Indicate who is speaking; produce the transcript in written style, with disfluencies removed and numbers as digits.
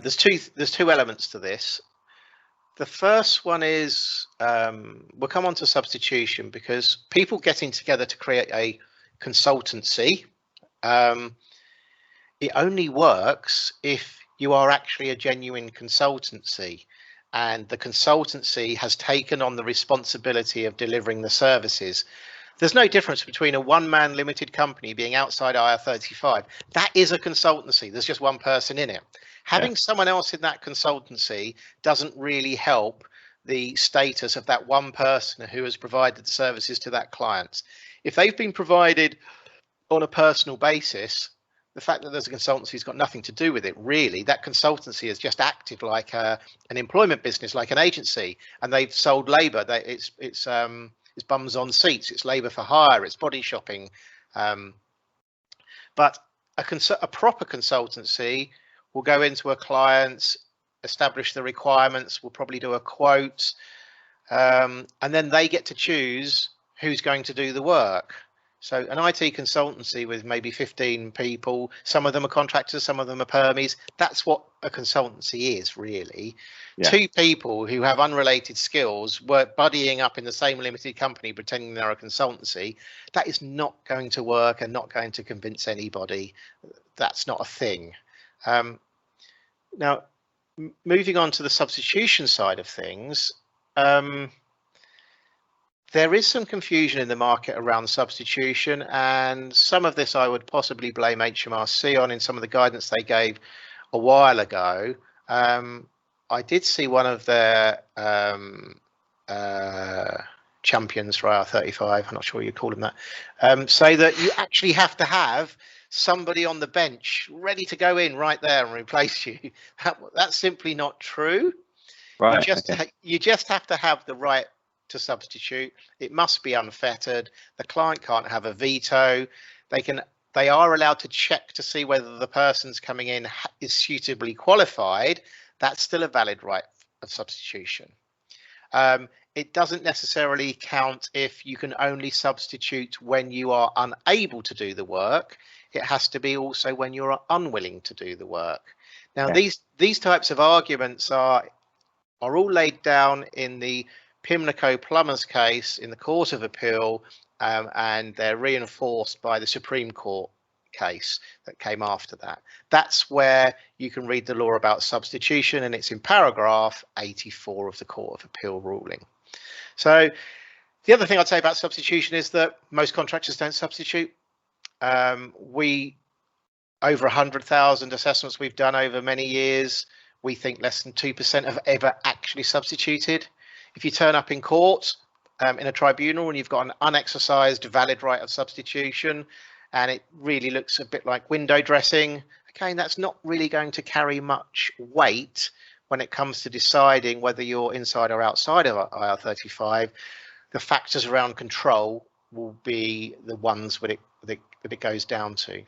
Speaker 1: There's two elements to this. The first one is we'll come on to substitution, because people getting together to create a consultancy, it only works if you are actually a genuine consultancy, and the consultancy has taken on the responsibility of delivering the services. There's no difference between a one-man limited company being outside IR35. That is a consultancy. There's just one person in it. Having someone else in that consultancy doesn't really help the status of that one person who has provided the services to that client. If they've been provided on a personal basis, the fact that there's a consultancy has got nothing to do with it, really. That consultancy has just acted like an employment business, like an agency, and they've sold labour. It's bums on seats, it's labour for hire, it's body shopping. But a proper consultancy will go into a client, establish the requirements, will probably do a quote, and then they get to choose who's going to do the work. So an IT consultancy with maybe 15 people, some of them are contractors, some of them are permies. That's what a consultancy is, really. Yeah. Two people who have unrelated skills work buddying up in the same limited company pretending they're a consultancy. That is not going to work and not going to convince anybody. That's not a thing. Now, moving on to the substitution side of things, there is some confusion in the market around substitution, and some of this I would possibly blame HMRC on in some of the guidance they gave a while ago. I did see one of their champions for IR35, I'm not sure you call them that, say that you actually have to have somebody on the bench ready to go in right there and replace you. That's simply not true. Right. You just have to have the right to substitute. It must be unfettered. The client can't have a veto. They are allowed to check to see whether the person's coming in is suitably qualified. That's still a valid right of substitution. It doesn't necessarily count if you can only substitute when you are unable to do the work. It has to be also when you're unwilling to do the work. Now, these types of arguments are all laid down in the Pimlico Plumbers case in the Court of Appeal, and they're reinforced by the Supreme Court case that came after that. That's where you can read the law about substitution, and it's in paragraph 84 of the Court of Appeal ruling. So the other thing I'd say about substitution is that most contractors don't substitute. Over 100,000 assessments we've done over many years, we think less than 2% have ever actually substituted. If you turn up in court in a tribunal and you've got an unexercised valid right of substitution, and it really looks a bit like window dressing, okay, that's not really going to carry much weight when it comes to deciding whether you're inside or outside of IR35. The factors around control will be the ones that it goes down to.